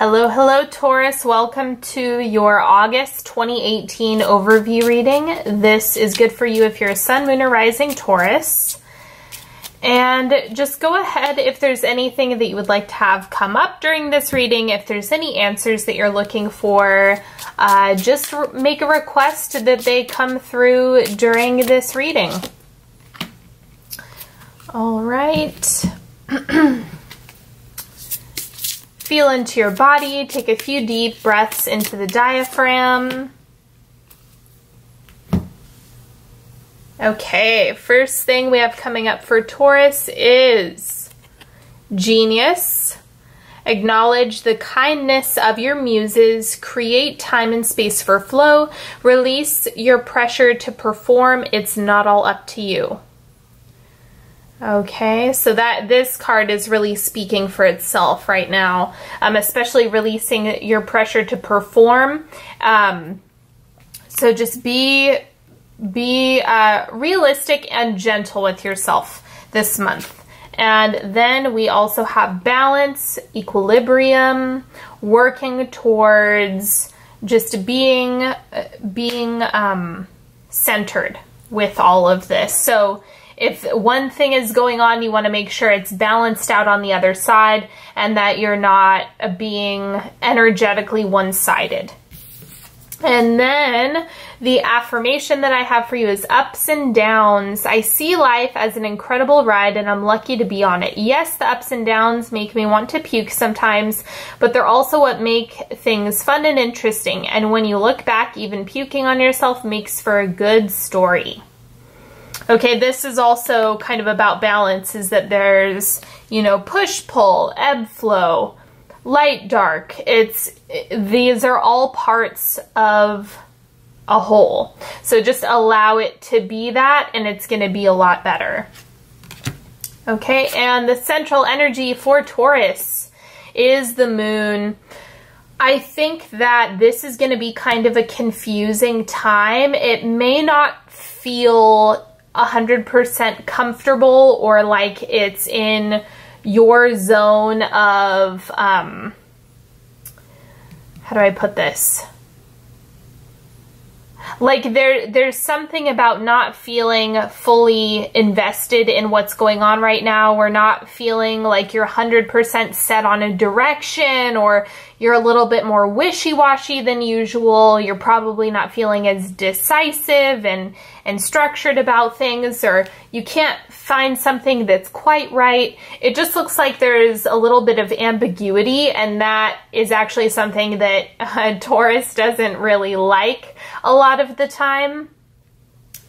Hello, hello, Taurus. Welcome to your August 2018 overview reading. This is good for you if you're a sun, moon, or rising Taurus. And just go ahead if there's anything that you would like to have come up during this reading, if there's any answers that you're looking for, just make a request that they come through during this reading. All right. Feel into your body, take a few deep breaths into the diaphragm. Okay, first thing we have coming up for Taurus is Genius. Acknowledge the kindness of your muses, create time and space for flow, release your pressure to perform, it's not all up to you. Okay, so this card is really speaking for itself right now, especially releasing your pressure to perform. So just be realistic and gentle with yourself this month. And then we also have balance, equilibrium, working towards just being centered with all of this. So if one thing is going on, you want to make sure it's balanced out on the other side and that you're not being energetically one-sided. And then the affirmation that I have for you is ups and downs. I see life as an incredible ride and I'm lucky to be on it. Yes, the ups and downs make me want to puke sometimes, but they're also what make things fun and interesting. And when you look back, even puking on yourself makes for a good story. Okay, this is also kind of about balance, is that there's, you know, push, pull, ebb, flow, light, dark. These are all parts of a whole. So just allow it to be that and it's going to be a lot better. Okay, and the central energy for Taurus is the moon. I think that this is going to be kind of a confusing time. It may not feel 100% comfortable or like it's in your zone of, how do I put this? Like there's something about not feeling fully invested in what's going on right now. We're not feeling like you're 100% set on a direction, or you're a little bit more wishy-washy than usual. You're probably not feeling as decisive and structured about things, or you can't find something that's quite right. It just looks like there's a little bit of ambiguity, and that is actually something that Taurus doesn't really like a lot of the time.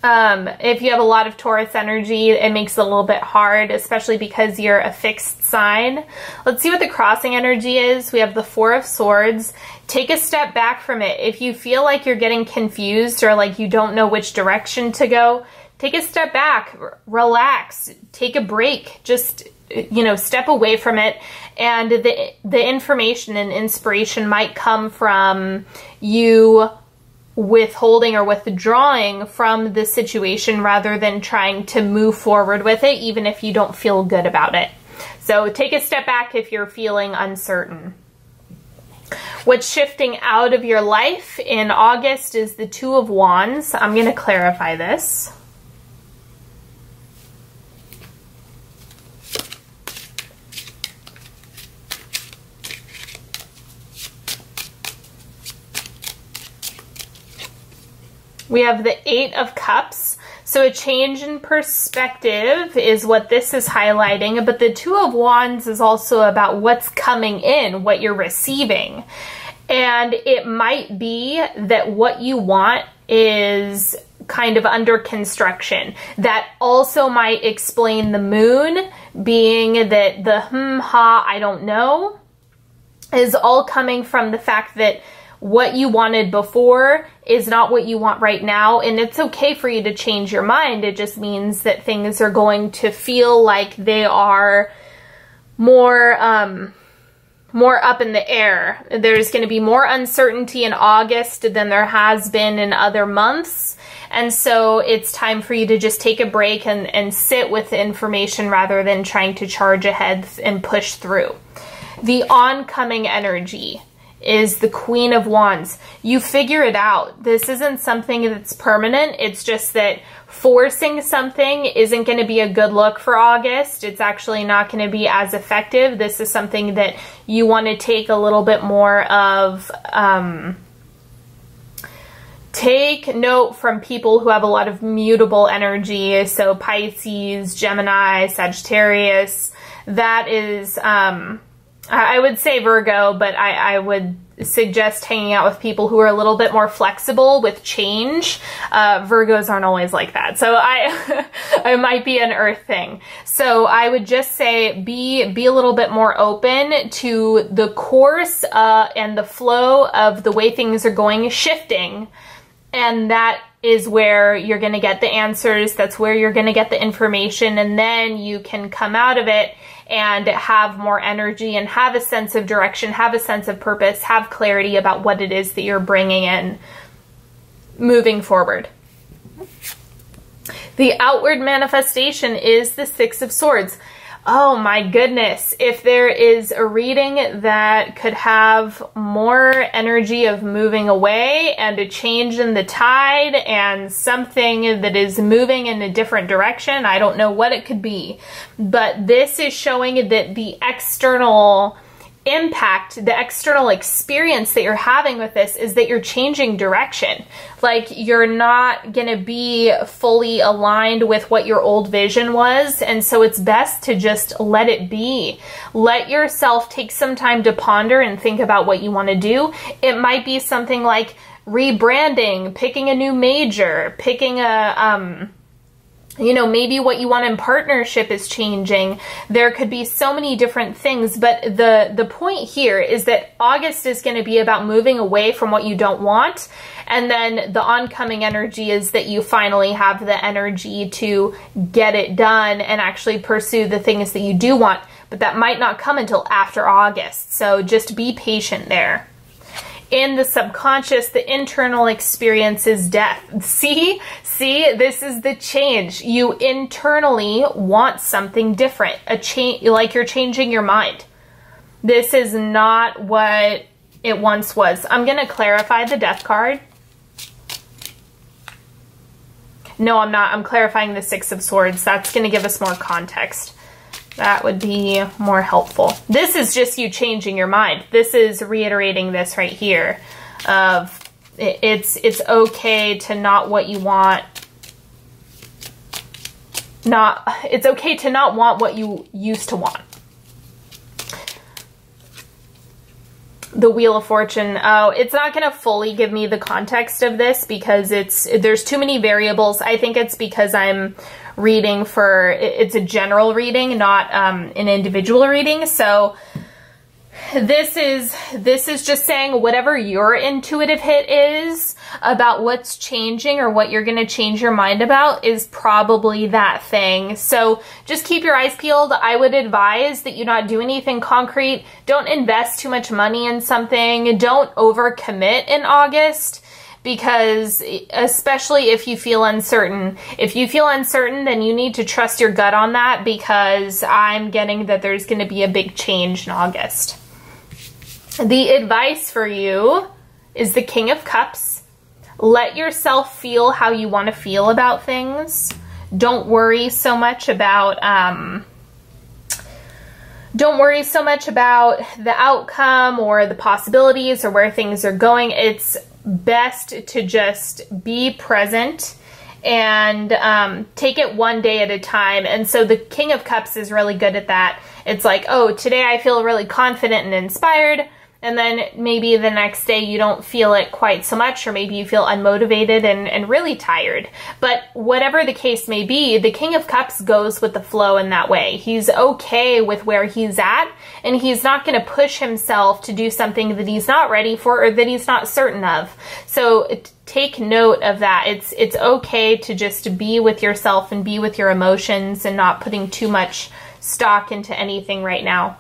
If you have a lot of Taurus energy, it makes it a little bit hard, especially because you're a fixed sign. Let's see what the crossing energy is. We have the Four of Swords. Take a step back from it. If you feel like you're getting confused or like you don't know which direction to go, take a step back, relax, take a break, just, you know, step away from it. And the information and inspiration might come from you withholding or withdrawing from the situation rather than trying to move forward with it, even if you don't feel good about it. So take a step back if you're feeling uncertain. What's shifting out of your life in August is the Two of Wands. I'm going to clarify this. We have the Eight of Cups. So a change in perspective is what this is highlighting, but the Two of Wands is also about what's coming in, what you're receiving. And it might be that what you want is kind of under construction. That also might explain the moon being that the ha, I don't know, is all coming from the fact that what you wanted before is not what you want right now, and it's okay for you to change your mind. It just means that things are going to feel like they are more up in the air. There's going to be more uncertainty in August than there has been in other months, and so it's time for you to just take a break and sit with the information rather than trying to charge ahead and push through. The oncoming energy is the Queen of Wands. You figure it out. This isn't something that's permanent. It's just that forcing something isn't going to be a good look for August. It's actually not going to be as effective. This is something that you want to take a little bit more of, take note from people who have a lot of mutable energy. So Pisces, Gemini, Sagittarius, that is, I would say Virgo, but I would suggest hanging out with people who are a little bit more flexible with change. Virgos aren't always like that. So I might be an earth thing. So I would just say be a little bit more open to the course and the flow of the way things are going, shifting. And that is where you're going to get the answers. That's where you're going to get the information. And then you can come out of it and have more energy and have a sense of direction, have a sense of purpose, have clarity about what it is that you're bringing in moving forward. The outward manifestation is the Six of Swords. Oh my goodness, if there is a reading that could have more energy of moving away and a change in the tide and something that is moving in a different direction, I don't know what it could be. But this is showing that the external impact, the external experience that you're having with this is that you're changing direction. Like you're not going to be fully aligned with what your old vision was. And so it's best to just let it be. Let yourself take some time to ponder and think about what you want to do. It might be something like rebranding, picking a new major, picking a, you know, maybe what you want in partnership is changing. There could be so many different things, but the point here is that August is going to be about moving away from what you don't want. And then the oncoming energy is that you finally have the energy to get it done and actually pursue the things that you do want. But that might not come until after August. So just be patient there. In the subconscious, the internal experience is death. See, this is the change. You internally want something different, a change, like you're changing your mind. This is not what it once was. I'm going to clarify the death card. No, I'm not. I'm clarifying the Six of Swords. That's going to give us more context. That would be more helpful. This is just you changing your mind. This is reiterating this right here of it's okay to not what you want. It's okay to not want what you used to want. The Wheel of Fortune. Oh, it's not going to fully give me the context of this because there's too many variables. I think it's because I'm reading it's a general reading, not an individual reading. So this is just saying whatever your intuitive hit is about what's changing or what you're going to change your mind about is probably that thing. So just keep your eyes peeled. I would advise that you not do anything concrete. Don't invest too much money in something. Don't overcommit in August. Because especially if you feel uncertain, then you need to trust your gut on that, because I'm getting that there's going to be a big change in August. The advice for you is the King of Cups. Let yourself feel how you want to feel about things. Don't worry so much about the outcome or the possibilities or where things are going. It's best to just be present and take it one day at a time. And so the King of Cups is really good at that. It's like, oh, today I feel really confident and inspired. And then maybe the next day you don't feel it quite so much, or maybe you feel unmotivated and really tired. But whatever the case may be, the King of Cups goes with the flow in that way. He's okay with where he's at, and he's not going to push himself to do something that he's not ready for or that he's not certain of. So take note of that. It's okay to just be with yourself and be with your emotions and not putting too much stock into anything right now.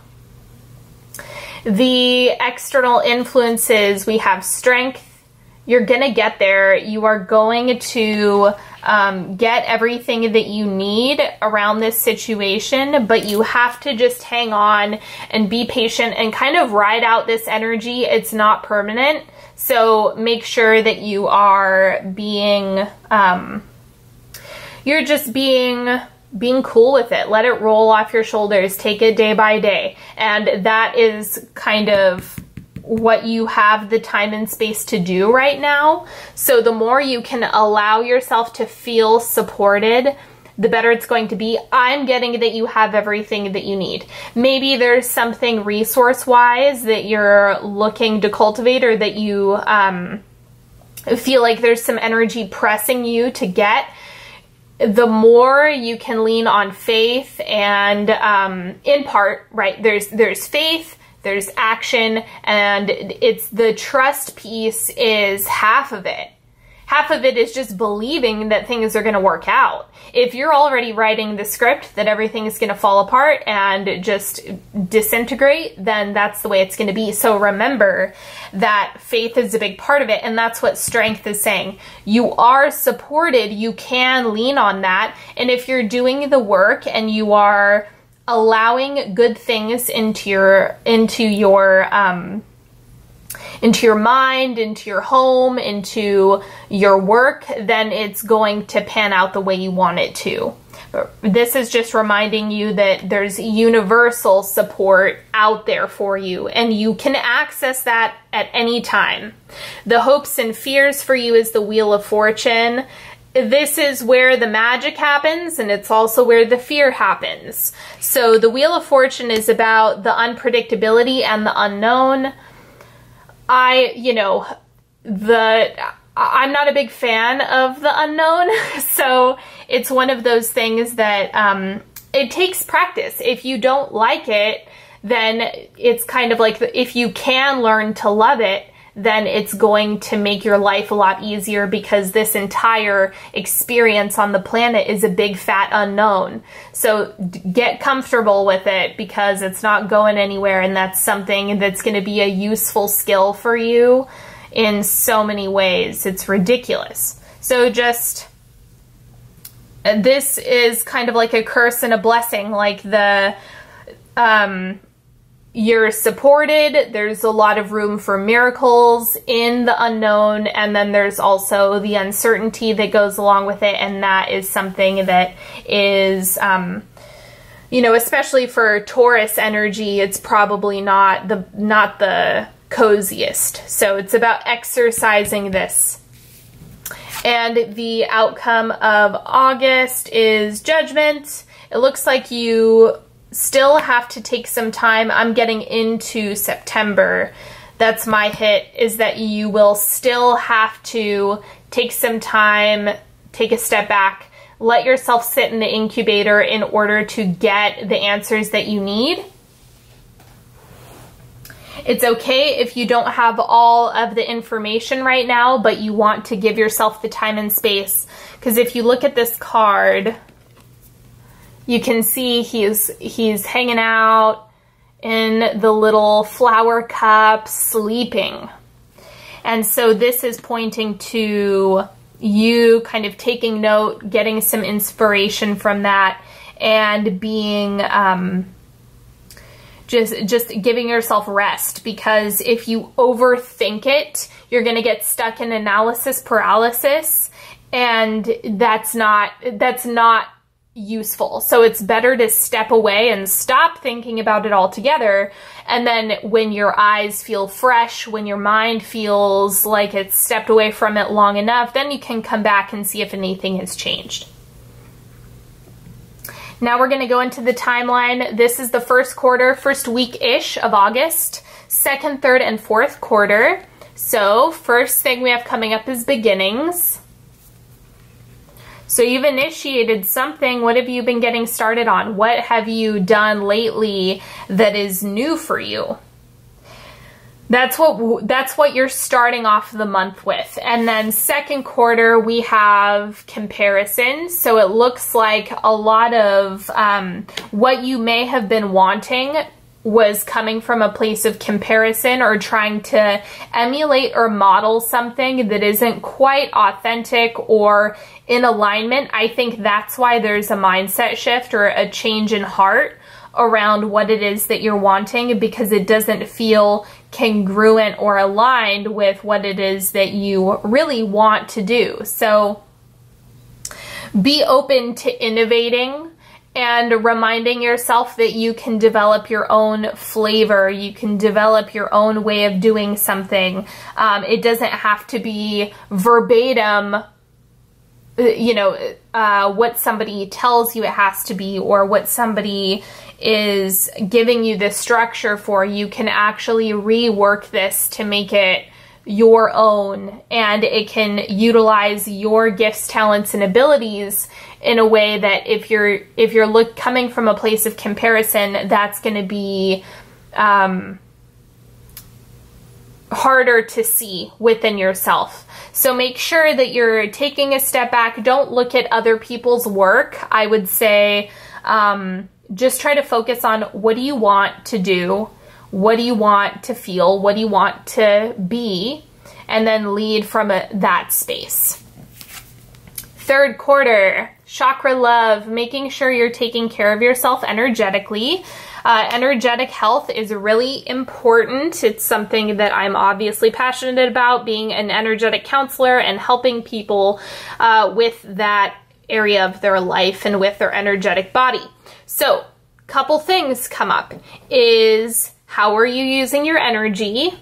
The external influences, we have strength. You're going to get there. You are going to get everything that you need around this situation, but you have to just hang on and be patient and kind of ride out this energy. It's not permanent. So make sure that you are being, you're just being cool with it. Let it roll off your shoulders. Take it day by day. And that is kind of what you have the time and space to do right now. So the more you can allow yourself to feel supported, the better it's going to be. I'm getting that you have everything that you need. Maybe there's something resource-wise that you're looking to cultivate, or that you feel like there's some energy pressing you to get. The more you can lean on faith and in part, right, there's faith, there's action, and it's the trust piece is half of it. Half of it is just believing that things are going to work out. If you're already writing the script that everything is going to fall apart and just disintegrate, then that's the way it's going to be. So remember that faith is a big part of it, and that's what strength is saying. You are supported. You can lean on that. And if you're doing the work and you are allowing good things into your mind, into your home, into your work, then it's going to pan out the way you want it to. But this is just reminding you that there's universal support out there for you, and you can access that at any time. The hopes and fears for you is the Wheel of Fortune. This is where the magic happens, and it's also where the fear happens. So the Wheel of Fortune is about the unpredictability and the unknown. I'm not a big fan of the unknown, so it's one of those things that it takes practice. If you don't like it, then it's kind of like if you can learn to love it, then it's going to make your life a lot easier, because this entire experience on the planet is a big fat unknown. So get comfortable with it, because it's not going anywhere, and that's something that's going to be a useful skill for you in so many ways. It's ridiculous. So just, this is kind of like a curse and a blessing, like you're supported, there's a lot of room for miracles in the unknown, and then there's also the uncertainty that goes along with it, and that is something that is, especially for Taurus energy, it's probably not the coziest. So it's about exercising this. And the outcome of August is Judgment. It looks like you still have to take some time. I'm getting into September. That's my hit, is that you will still have to take some time, take a step back, let yourself sit in the incubator in order to get the answers that you need. It's okay if you don't have all of the information right now, but you want to give yourself the time and space. Because if you look at this card, you can see he's hanging out in the little flower cup, sleeping. And so this is pointing to you kind of taking note, getting some inspiration from that, and being just giving yourself rest. Because if you overthink it, you're going to get stuck in analysis paralysis, and that's not useful. So it's better to step away and stop thinking about it altogether. And then when your eyes feel fresh, when your mind feels like it's stepped away from it long enough, then you can come back and see if anything has changed. Now we're going to go into the timeline. This is the first quarter, first week-ish of August, second, third, and fourth quarter. So first thing we have coming up is beginnings. So you've initiated something. What have you been getting started on? What have you done lately that is new for you? That's what you're starting off the month with. And then second quarter, we have comparison. So it looks like a lot of what you may have been wanting was coming from a place of comparison or trying to emulate or model something that isn't quite authentic or in alignment, I think that's why there's a mindset shift or a change in heart around what it is that you're wanting, because it doesn't feel congruent or aligned with what it is that you really want to do. So be open to innovating and reminding yourself that you can develop your own flavor. You can develop your own way of doing something. It doesn't have to be verbatim, you know, what somebody tells you it has to be, or what somebody is giving you the structure for. You can actually rework this to make it your own, and it can utilize your gifts, talents, and abilities in a way that if you're coming from a place of comparison, that's going to be harder to see within yourself. So make sure that you're taking a step back. Don't look at other people's work. I would say just try to focus on, what do you want to do? What do you want to feel? What do you want to be? And then lead from that space. Third quarter, chakra love, making sure you're taking care of yourself energetically. Energetic health is really important. It's something that I'm obviously passionate about, being an energetic counselor and helping people with that area of their life and with their energetic body. So, couple things come up is, how are you using your energy?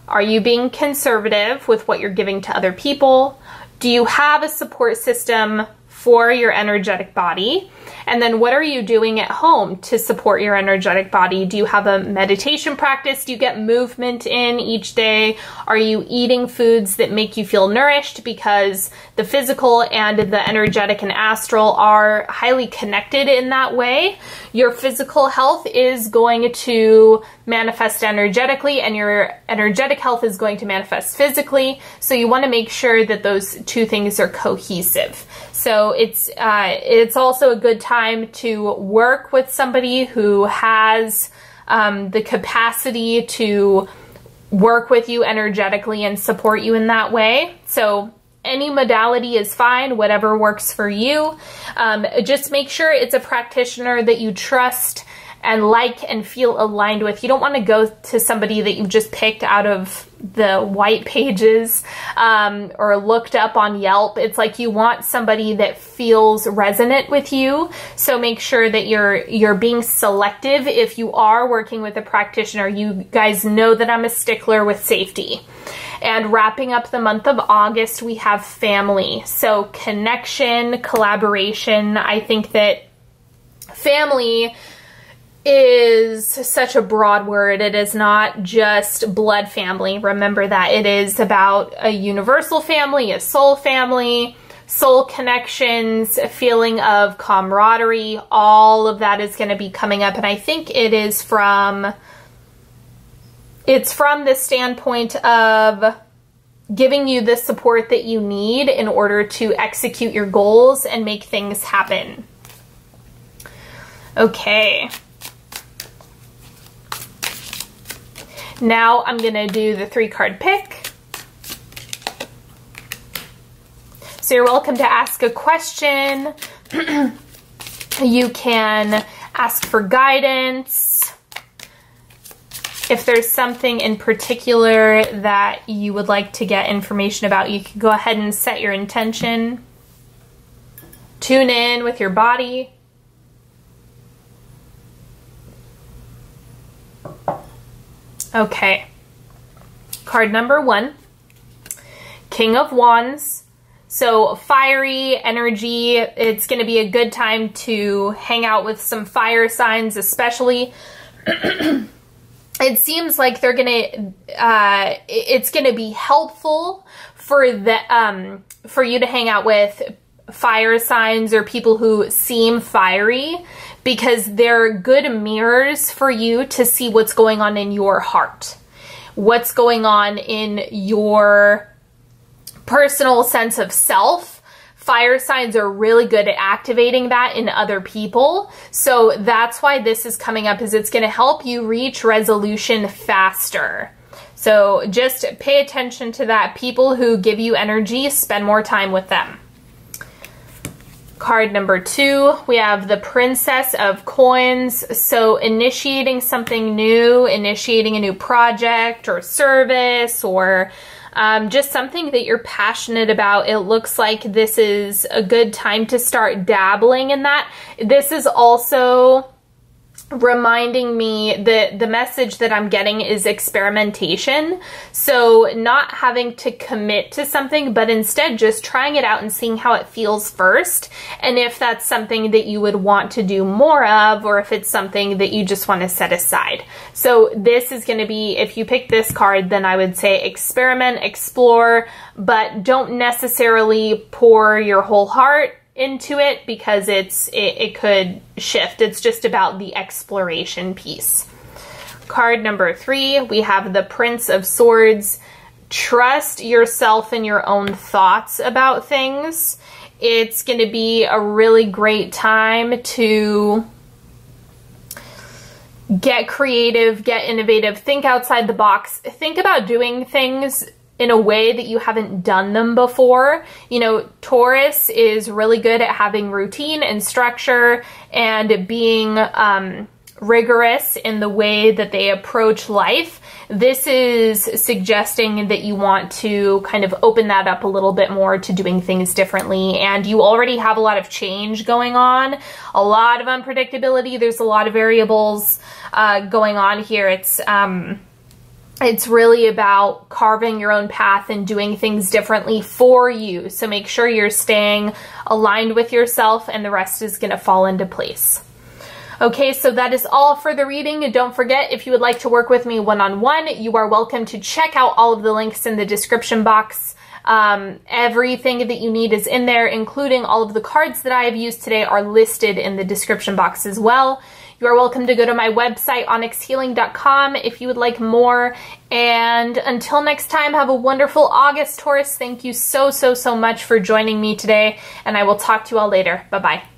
Are you being conservative with what you're giving to other people? Do you have a support system for your energetic body? And then what are you doing at home to support your energetic body? Do you have a meditation practice? Do you get movement in each day? Are you eating foods that make you feel nourished? Because the physical and the energetic and astral are highly connected in that way. Your physical health is going to manifest energetically, and your energetic health is going to manifest physically. So you want to make sure that those two things are cohesive. So it's also a good time to work with somebody who has the capacity to work with you energetically and support you in that way. So any modality is fine, whatever works for you. Just make sure it's a practitioner that you trust and like and feel aligned with. You don't want to go to somebody that you've just picked out of the white pages or looked up on Yelp. It's like you want somebody that feels resonant with you. So make sure that you're being selective. If you are working with a practitioner, you guys know that I'm a stickler with safety. And wrapping up the month of August, we have family. So connection, collaboration. I think that family is such a broad word. It is not just blood family. Remember that. It is about a universal family, a soul family, soul connections, a feeling of camaraderie. All of that is going to be coming up. And I think it's from the standpoint of giving you the support that you need in order to execute your goals and make things happen. Okay. Now I'm going to do the 3-card pick. So you're welcome to ask a question. You can ask for guidance. If there's something in particular that you would like to get information about, you can go ahead and set your intention. Tune in with your body. Okay, card number 1, King of Wands. So fiery energy. It's going to be a good time to hang out with some fire signs, especially. It seems like they're going to, it's going to be helpful for you to hang out with fire signs or people who seem fiery, because they're good mirrors for you to see what's going on in your heart, what's going on in your personal sense of self fire signs are really good at activating that in other people. So that's why this is coming up, is it's going to help you reach resolution faster. So just pay attention to that. People who give you energy, spend more time with them. Card number 2, we have the Princess of Coins. So initiating something new, initiating a new project or service, or just something that you're passionate about. It looks like this is a good time to start dabbling in that. This is also reminding me that the message that I'm getting is experimentation. So not having to commit to something, but instead just trying it out and seeing how it feels first. And if that's something that you would want to do more of, or if it's something that you just want to set aside. So this is going to be, if you pick this card, then I would say experiment, explore, but don't necessarily pour your whole heart into it, because it could shift. It's just about the exploration piece. Card number 3, we have the Prince of Swords. Trust yourself and your own thoughts about things. It's going to be a really great time to get creative, get innovative, think outside the box, think about doing things in a way that you haven't done them before. You know, Taurus is really good at having routine and structure and being rigorous in the way that they approach life. This is suggesting that you want to kind of open that up a little bit more to doing things differently. And you already have a lot of change going on, a lot of unpredictability. There's a lot of variables going on here. It's really about carving your own path and doing things differently for you. So make sure you're staying aligned with yourself, and the rest is going to fall into place. Okay, so that is all for the reading. And don't forget, if you would like to work with me one-on-one, you are welcome to check out all of the links in the description box. Everything that you need is in there, including all of the cards that I have used today are listed in the description box as well. You are welcome to go to my website, onyxhealing.com, if you would like more. And until next time, have a wonderful August, Taurus. Thank you so much for joining me today, and I will talk to you all later. Bye-bye.